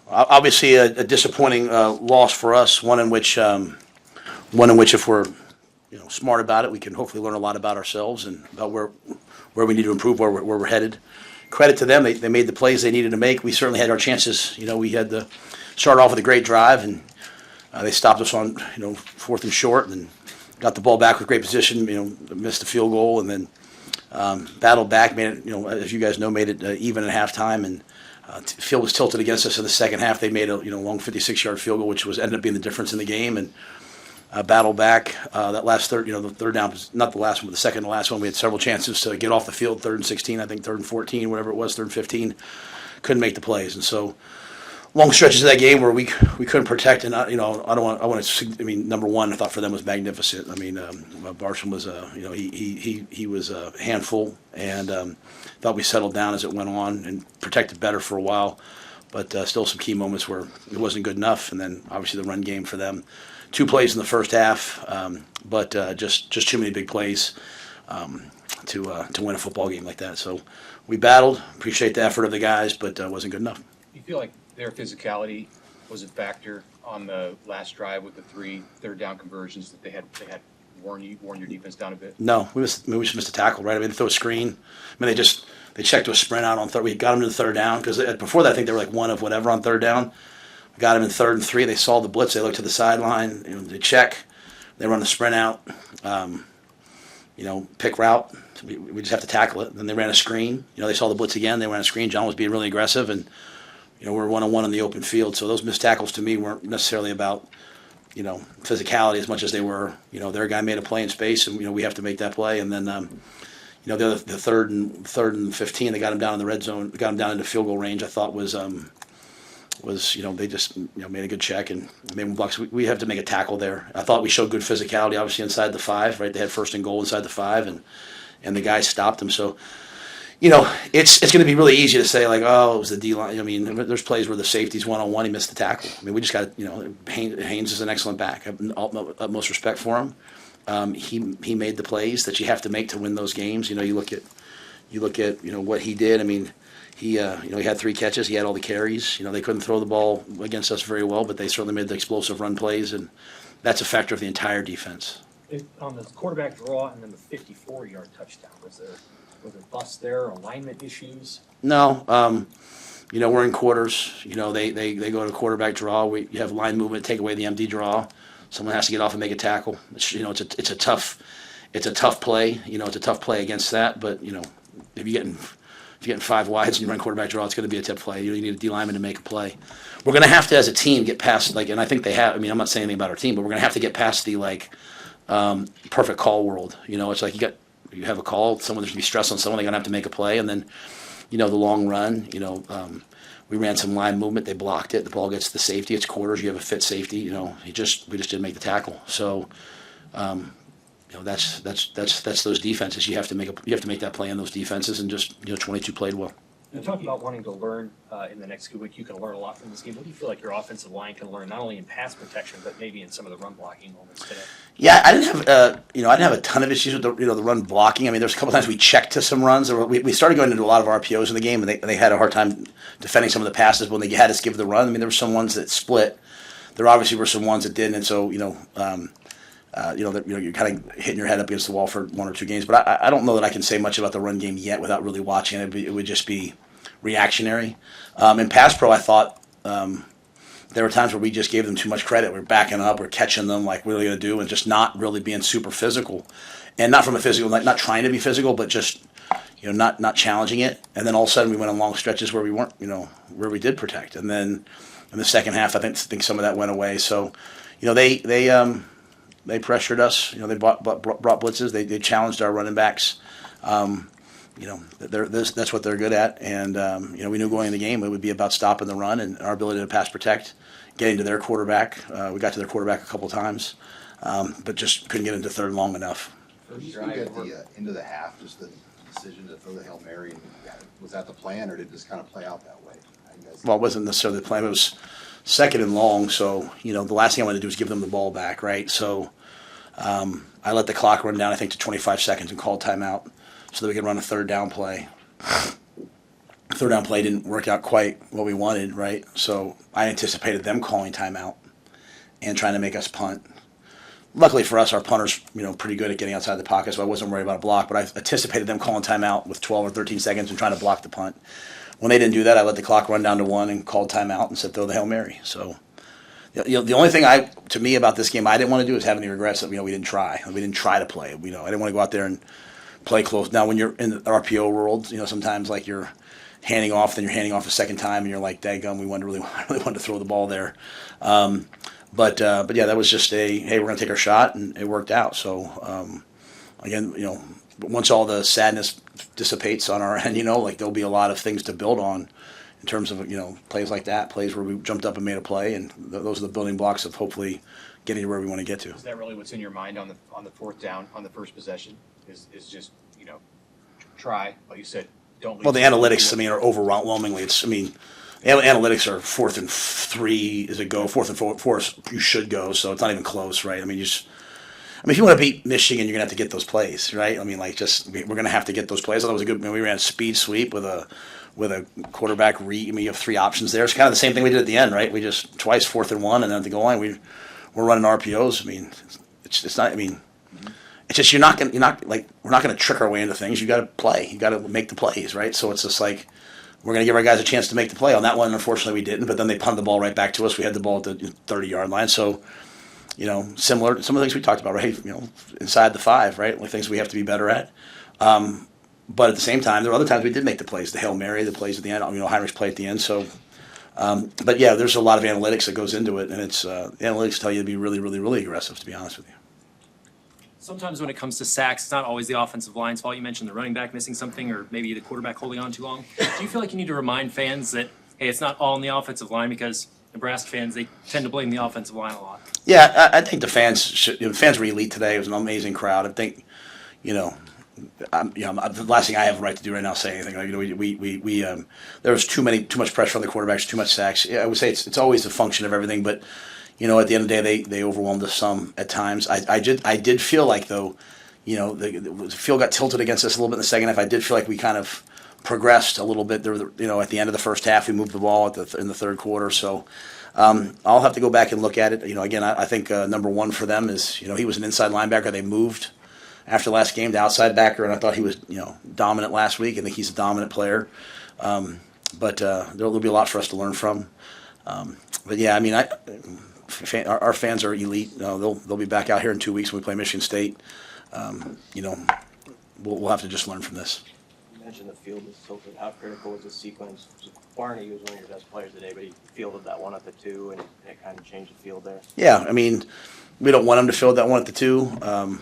Obviously, a disappointing loss for us. One in which, if we're smart about it, we can hopefully learn a lot about ourselves and about where we need to improve, where we're headed. Credit to them; they made the plays they needed to make. We certainly had our chances. We had to start off with a great drive, and they stopped us on 4th and short, and got the ball back with great position. Missed the field goal, and then battled back. Made it, as you guys know, made it even at halftime, and field was tilted against us in the second half. They made a long 56-yard field goal, which ended up being the difference in the game, and battled back. That last third, the third down was not the last one, but the second to last one. We had several chances to get off the field, 3rd and 16, I think 3rd and 14, whatever it was, 3rd and 15. Couldn't make the plays, and so long stretches of that game where we couldn't protect, and I want to. I mean, number one, I thought for them was magnificent. I mean, Barsham was he was a handful, and thought we settled down as it went on and protected better for a while, but still some key moments where it wasn't good enough, and then obviously the run game for them. 2 plays in the first half, but just too many big plays to win a football game like that. So we battled. Appreciate the effort of the guys, but wasn't good enough. You feel like their physicality was a factor on the last drive with the 3 third-down conversions that they had worn your defense down a bit? No, we just missed a tackle, right? I mean, they threw a screen. I mean, they checked to a sprint out on third. We got them to the third down because before that, I think they were like 1 of whatever on third down. We got them in 3rd and 3. They saw the blitz. They looked to the sideline. They check. They run the sprint out. Pick route. We just have to tackle it. Then they ran a screen. They saw the blitz again. They ran a screen. John was being really aggressive, and we're 1-on-1 in the open field. So those missed tackles to me weren't necessarily about physicality as much as they were. Their guy made a play in space, and we have to make that play. And then the 3rd and 15, they got him down in the red zone. Got him down into field goal range. I thought was they just made a good check and made 1 blocks. We have to make a tackle there. I thought we showed good physicality, obviously inside the 5. Right, they had 1st and goal inside the 5, and the guys stopped them. So. It's going to be really easy to say, like, oh, it was the D-line. I mean, there's plays where the safety's 1-on-1, he missed the tackle. I mean, we just got Haynes is an excellent back. I have utmost respect for him. He made the plays that you have to make to win those games. You look at what he did. I mean, he had 3 catches. He had all the carries. They couldn't throw the ball against us very well, but they certainly made the explosive run plays, and that's a factor of the entire defense. On the quarterback draw and then the 54-yard touchdown, was there busts there, alignment issues? No. We're in quarters. They go to quarterback draw. You have line movement, take away the empty draw. Someone has to get off and make a tackle. It's a tough play. It's a tough play against that. But if you're getting 5 wides and you run quarterback draw, it's going to be a tough play. You need a D lineman to make a play. We're going to have to, as a team, get past and I think they have. I mean, I'm not saying anything about our team, but we're going to have to get past the perfect call world. It's like you have a call, there's going to be stress on someone, they're going to have to make a play, and then, the long run, we ran some line movement, they blocked it, the ball gets to the safety, it's quarters, you have a fit safety, we just didn't make the tackle. So, that's those defenses. You have to make that play in those defenses, and just 22 played well. You talk about wanting to learn in the next week. You can learn a lot from this game. What do you feel like your offensive line can learn, not only in pass protection, but maybe in some of the run blocking moments today? Yeah, I didn't have a ton of issues with the run blocking. I mean, there's a couple times we checked to some runs, or we started going into a lot of RPOs in the game, and they had a hard time defending some of the passes when they had us give the run. I mean, there were some ones that split. There obviously were some ones that didn't, and so you're kind of hitting your head up against the wall for 1 or 2 games. But I don't know that I can say much about the run game yet without really watching it. It would just be reactionary. In pass pro, I thought there were times where we just gave them too much credit. We're backing up, we're catching them, like, what are we going to do, and just not really being super physical. And not from a physical, like not trying to be physical, but just not challenging it. And then all of a sudden we went on long stretches where we weren't, where we did protect. And then in the second half, I think some of that went away. So, they pressured us. They brought blitzes. They challenged our running backs. That's what they're good at, and we knew going in the game it would be about stopping the run and our ability to pass protect, getting to their quarterback. We got to their quarterback a couple times, but just couldn't get into third long enough. First drive at the end of the half, just the decision to throw the Hail Mary, was that the plan, or did it just kind of play out that way? Well, it wasn't necessarily the plan. It was 2nd and long, so the last thing I wanted to do was give them the ball back, right? So I let the clock run down, I think, to 25 seconds and called timeout so that we could run a 3rd down play. third down play didn't work out quite what we wanted, right? So I anticipated them calling timeout and trying to make us punt. Luckily for us, our punter's pretty good at getting outside the pocket, so I wasn't worried about a block. But I anticipated them calling timeout with 12 or 13 seconds and trying to block the punt. When they didn't do that, I let the clock run down to 1 and called timeout and said throw the Hail Mary. So the only thing to me about this game I didn't want to do is have any regrets that we didn't try. We didn't try to play. I didn't want to go out there and play close. Now when you're in the RPO world, sometimes like you're handing off, then you're handing off a second time, and you're like, daggum, we really wanted to throw the ball there. But yeah, that was just hey, we're going to take our shot, and it worked out. So again, once all the sadness dissipates on our end, like there'll be a lot of things to build on in terms of plays like that, plays where we jumped up and made a play, and those are the building blocks of hopefully getting to where we want to get to. Is that really what's in your mind on the fourth down, on the first possession? Is just try, like you said, don't leave. Well, the analytics, are overwhelmingly. Analytics are 4th and 3 is a go. 4th and 4 you should go. So it's not even close, right? If you want to beat Michigan, you're gonna have to get those plays, right? We're gonna have to get those plays. I thought it was a good. We ran a speed sweep with a quarterback read. You have 3 options there. It's kind of the same thing we did at the end, right? We just twice 4th and 1, and then at the goal line we're running RPOs. It's not. It's just we're not gonna trick our way into things. You got to play. You got to make the plays, right? So it's just like we're gonna give our guys a chance to make the play. On that one, unfortunately, we didn't. But then they punted the ball right back to us. We had the ball at the 30-yard line. So similar to some of the things we talked about, right? Inside the 5, right? Like things we have to be better at. But at the same time, there were other times we did make the plays. The Hail Mary, the plays at the end. Heinrich's play at the end. So, but yeah, there's a lot of analytics that goes into it, and it's analytics tell you to be really, really, really aggressive. To be honest with you. Sometimes when it comes to sacks, it's not always the offensive line's fault. You mentioned the running back missing something, or maybe the quarterback holding on too long. Do you feel like you need to remind fans that, hey, it's not all on the offensive line, because Nebraska fans, they tend to blame the offensive line a lot? Yeah, I think the fans should. The fans were elite today. It was an amazing crowd. I think, the last thing I have a right to do right now is say anything. There was too much pressure on the quarterbacks, too much sacks. Yeah, I would say it's always a function of everything, but at the end of the day, they overwhelmed us some at times. I did feel like though, the field got tilted against us a little bit in the second half. I did feel like we kind of progressed a little bit. There, at the end of the first half, we moved the ball in the third quarter. So I'll have to go back and look at it. Again, I think number one for them is he was an inside linebacker. They moved after last game to outside backer, and I thought he was dominant last week. I think he's a dominant player. But there'll be a lot for us to learn from. But yeah, our fans are elite. They'll be back out here in 2 weeks when we play Michigan State. We'll have to just learn from this. You mentioned the field was tilted. How critical was the sequence? Barney was one of your best players today, but he fielded that one at the 2, and it kind of changed the field there. Yeah, we don't want him to field that one at the 2.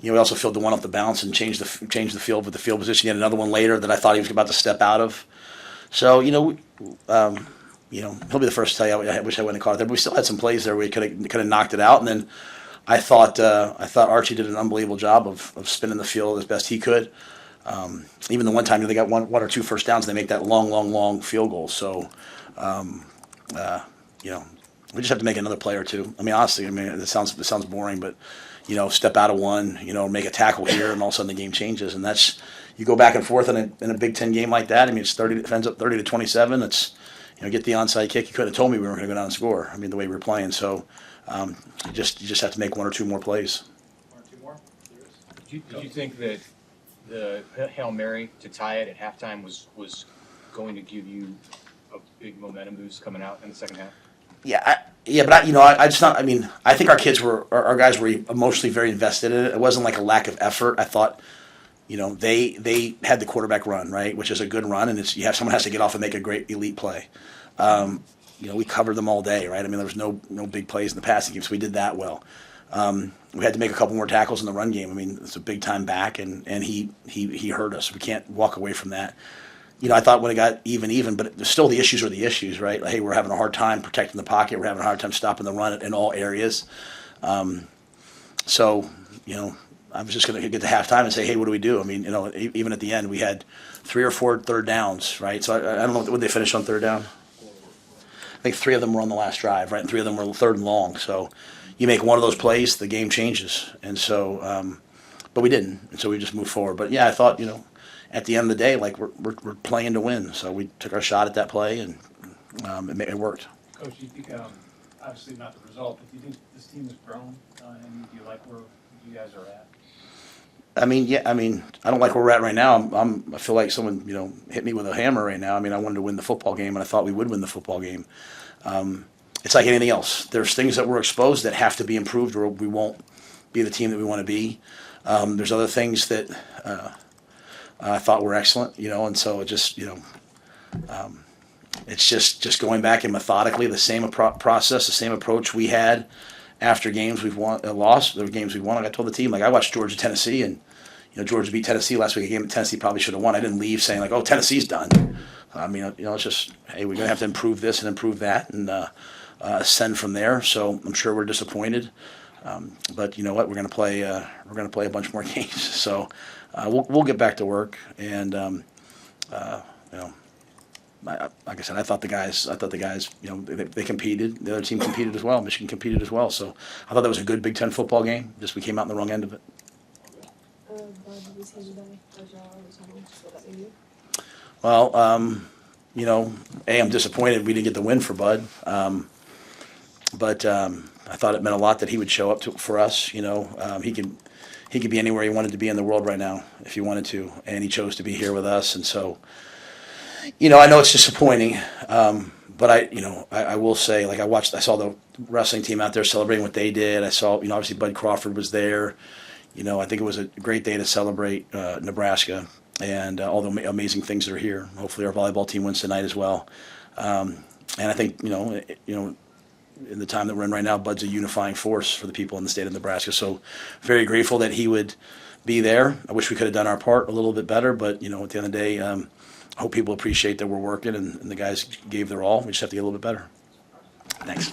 We also filled the one off the bounce and changed the field with the field position. He had another one later that I thought he was about to step out of. So he'll be the first to tell you I wish I wouldn't have caught it there. But we still had some plays there where he could have knocked it out. And then I thought Archie did an unbelievable job of spinning the field as best he could. Even the one time they got one or two first downs, they make that long field goal. So we just have to make another play or two. Honestly, it sounds boring, but step out of one, make a tackle here, and all of a sudden the game changes. And that's you go back and forth in a Big Ten game like that. It's it ends up 30-27. It's get the onside kick. You couldn't have told me we weren't going to go down and score. The way we were playing. So you just have to make one or two more plays. One or two more. Did you think that the Hail Mary to tie it at halftime was going to give you a big momentum boost coming out in the second half? I think our guys were emotionally very invested in it. It wasn't like a lack of effort. I thought, they had the quarterback run, right, which is a good run, and someone has to get off and make a great elite play. We covered them all day, right? There was no big plays in the passing game, so we did that well. We had to make a couple more tackles in the run game. It's a big time back, and he hurt us. We can't walk away from that. I thought when it got even, but still the issues are the issues, right? Like, hey, we're having a hard time protecting the pocket. We're having a hard time stopping the run in all areas. So, I was just going to get to halftime and say, hey, what do we do? Even at the end, we had 3 or 4 third downs, right? So I don't know, would they finish on third down? I think 3 of them were on the last drive, right? And 3 of them were third and long. So you make one of those plays, the game changes. And so, but we didn't. And so we just moved forward. But yeah, I thought, at the end of the day, like we're playing to win. So we took our shot at that play, and it worked. Coach, do you think, obviously not the result, but do you think this team has grown, and do you like where you guys are at? I mean, yeah. I mean, I don't like where we're at right now. I feel like someone, hit me with a hammer right now. I mean, I wanted to win the football game, and I thought we would win the football game. It's like anything else. There's things that we're exposed that have to be improved, or we won't be the team that we want to be. There's other things that I thought were excellent, and so it just, it's just going back and methodically the same process, the same approach we had after games we've won, lost, the games we've won. Like I told the team, like I watched Georgia, Tennessee, and Georgia beat Tennessee last week. A game that Tennessee probably should have won. I didn't leave saying like, "Oh, Tennessee's done." I mean, it's just, hey, we're gonna have to improve this and improve that, and ascend from there. So I'm sure we're disappointed, but you know what? We're gonna play a bunch more games. So we'll get back to work, and like I said, I thought the guys, they competed. The other team competed as well. Michigan competed as well. So I thought that was a good Big Ten football game. Just we came out on the wrong end of it. Well, I'm disappointed we didn't get the win for Bud. But I thought it meant a lot that he would show up for us. He could be anywhere he wanted to be in the world right now if he wanted to, and he chose to be here with us. And so, I know it's disappointing, but I will say, like I saw the wrestling team out there celebrating what they did. I saw, obviously Bud Crawford was there. I think it was a great day to celebrate Nebraska and all the amazing things that are here. Hopefully our volleyball team wins tonight as well. And I think, in the time that we're in right now, Bud's a unifying force for the people in the state of Nebraska. So very grateful that he would be there. I wish we could have done our part a little bit better, but, at the end of the day, I hope people appreciate that we're working and the guys gave their all. We just have to get a little bit better. Thanks.